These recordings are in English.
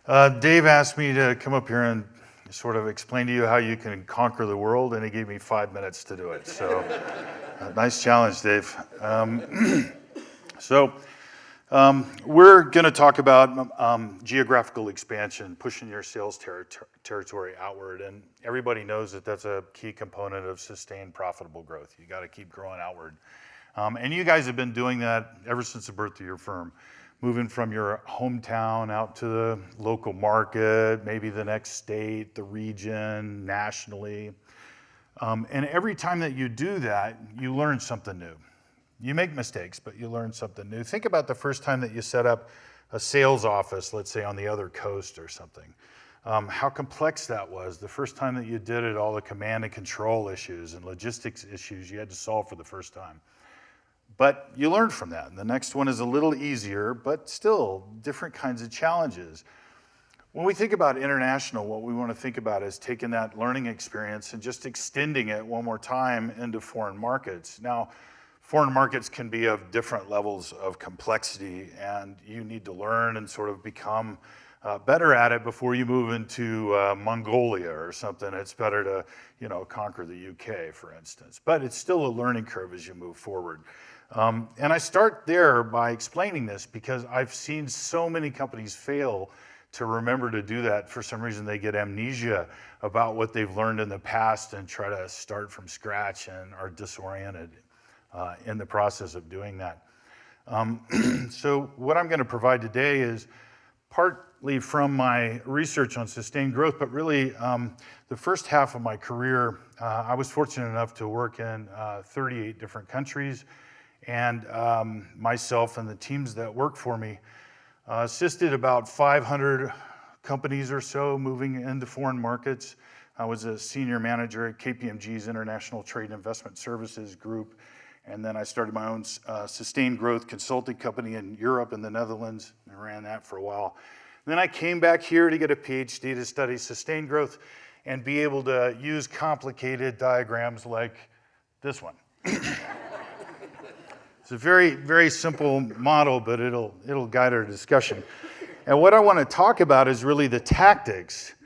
Dave asked me to come up here and sort of explain to you how you can conquer the world, and he gave me 5 minutes to do it. So, nice challenge, Dave. We're going to talk about geographical expansion, pushing your sales territory outward, and everybody knows that that's a key component of sustained profitable growth. You got to keep growing outward. And you guys have been doing that ever since the birth of your firm. Moving from your hometown out to the local market, maybe the next state, the region, nationally. And every time that you do that, you learn something new. You make mistakes, but you learn something new. Think about the first time that you set up a sales office, let's say on the other coast or something. How complex that was. The first time that you did it, all the command and control issues and logistics issues you had to solve for the first time. But you learn from that. And the next one is a little easier, but still different kinds of challenges. When we think about international, what we want to think about is taking that learning experience and just extending it one more time into foreign markets. Now, foreign markets can be of different levels of complexity, and you need to learn and sort of become better at it before you move into Mongolia or something. It's better to, conquer the UK, for instance. But it's still a learning curve as you move forward. And I start there by explaining this because I've seen so many companies fail to remember to do that. For some reason, they get amnesia about what they've learned in the past and try to start from scratch and are disoriented in the process of doing that. So what I'm going to provide today is partly from my research on sustained growth, but really the first half of my career, I was fortunate enough to work in 38 different countries. And myself and the teams that work for me assisted about 500 companies or so moving into foreign markets. I was a senior manager at KPMG's International Trade and Investment Services group. And then I started my own sustained growth consulting company in Europe and the Netherlands. I ran that for a while. And then I came back here to get a PhD to study sustained growth and be able to use complicated diagrams like this one. It's a very, very simple model, but it'll guide our discussion. And what I want to talk about is really the tactics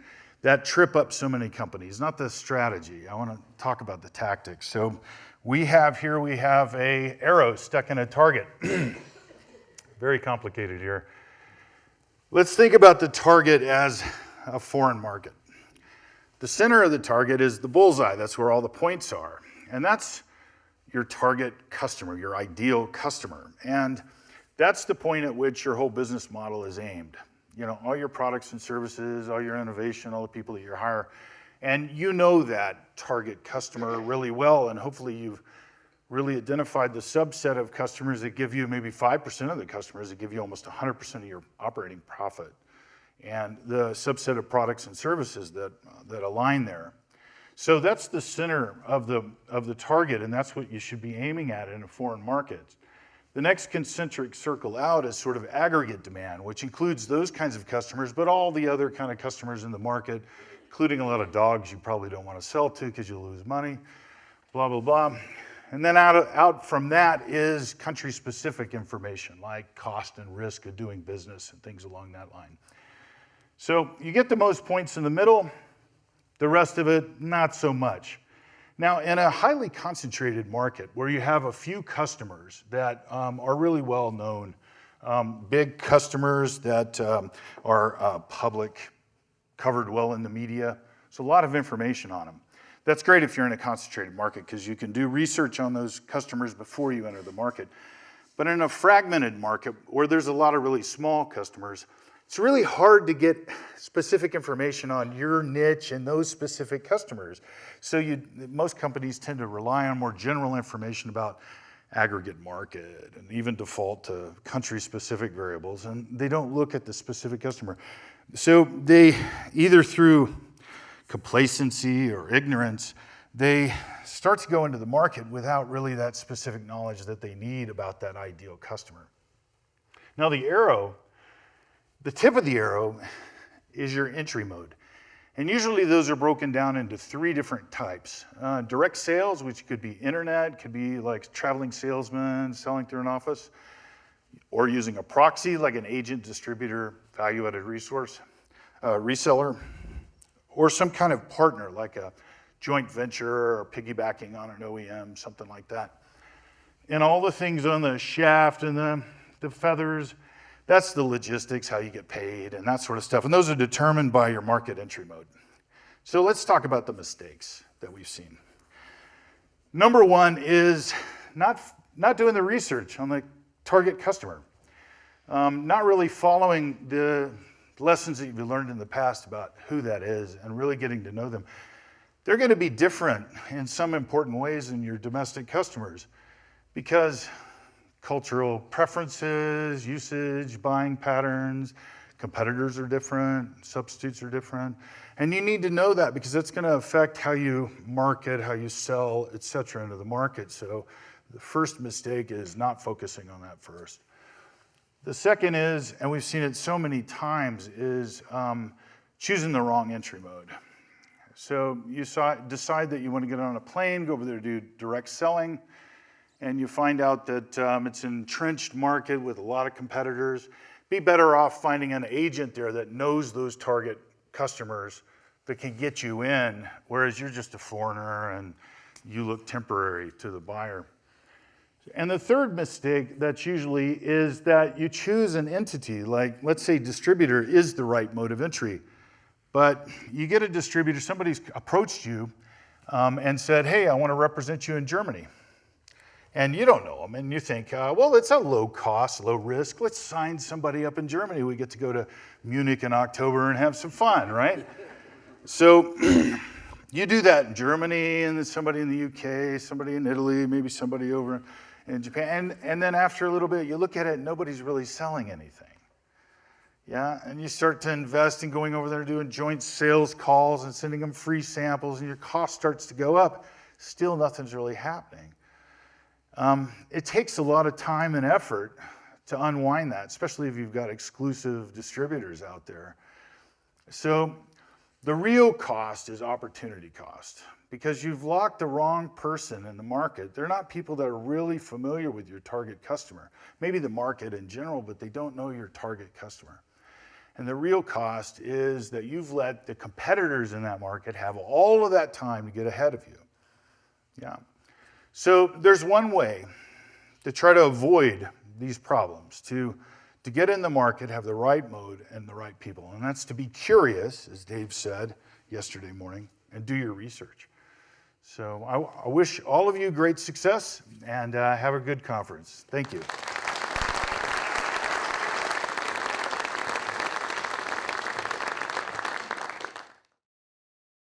that trip up so many companies, not the strategy. I want to talk about the tactics. So we have a arrow stuck in a target. Very complicated here. Let's think about the target as a foreign market. The center of the target is the bullseye. That's where all the points are. And that's your target customer, your ideal customer. And that's the point at which your whole business model is aimed. All your products and services, all your innovation, all the people that you hire. And you know that target customer really well, and hopefully you've really identified the subset of customers that give you maybe 5% of the customers that give you almost 100% of your operating profit, and the subset of products and services that align there. So that's the center of the target, and that's what you should be aiming at in a foreign market. The next concentric circle out is sort of aggregate demand, which includes those kinds of customers, but all the other kind of customers in the market, including a lot of dogs you probably don't want to sell to because you'll lose money, blah, blah, blah. And then out from that is country-specific information like cost and risk of doing business and things along that line. So you get the most points in the middle. The rest of it, not so much. Now, in a highly concentrated market where you have a few customers that are really well known, big customers that are public, covered well in the media, so a lot of information on them. That's great if you're in a concentrated market because you can do research on those customers before you enter the market. But in a fragmented market where there's a lot of really small customers, it's really hard to get specific information on your niche and those specific customers. So most companies tend to rely on more general information about aggregate market and even default to country-specific variables, and they don't look at the specific customer. So they, either through complacency or ignorance, they start to go into the market without really that specific knowledge that they need about that ideal customer. Now the tip of the arrow is your entry mode. And usually those are broken down into 3 different types. Direct sales, which could be internet, could be like traveling salesman selling through an office, or using a proxy like an agent, distributor, value-added resource. reseller, or some kind of partner like a joint venture or piggybacking on an OEM, something like that. And all the things on the shaft and the feathers, that's the logistics, how you get paid and that sort of stuff. And those are determined by your market entry mode. So let's talk about the mistakes that we've seen. Number one is not doing the research on the target customer. Not really following the lessons that you've learned in the past about who that is and really getting to know them. They're going to be different in some important ways than your domestic customers because cultural preferences, usage, buying patterns, competitors are different, substitutes are different. And you need to know that because that's going to affect how you market, how you sell, et cetera, into the market. So the first mistake is not focusing on that first. The second is, and we've seen it so many times, is choosing the wrong entry mode. So you decide that you want to get on a plane, go over there to do direct selling, and you find out that it's an entrenched market with a lot of competitors. Be better off finding an agent there that knows those target customers that can get you in, whereas you're just a foreigner and you look temporary to the buyer. And the third mistake that's usually is that you choose an entity, like let's say distributor is the right mode of entry, but you get a distributor, somebody's approached you and said, hey, I want to represent you in Germany. And you don't know them, and you think, well, it's a low cost, low risk. Let's sign somebody up in Germany. We get to go to Munich in October and have some fun, right? So you do that in Germany, and then somebody in the UK, somebody in Italy, maybe somebody over in Japan. And then after a little bit, you look at it, and nobody's really selling anything. Yeah, and you start to invest in going over there doing joint sales calls and sending them free samples, and your cost starts to go up. Still, nothing's really happening. It takes a lot of time and effort to unwind that, especially if you've got exclusive distributors out there. So the real cost is opportunity cost because you've locked the wrong person in the market. They're not people that are really familiar with your target customer. Maybe the market in general, but they don't know your target customer. And the real cost is that you've let the competitors in that market have all of that time to get ahead of you. Yeah. So there's one way to try to avoid these problems, to get in the market, have the right mode and the right people. And that's to be curious, as Dave said yesterday morning, and do your research. So I wish all of you great success and have a good conference. Thank you.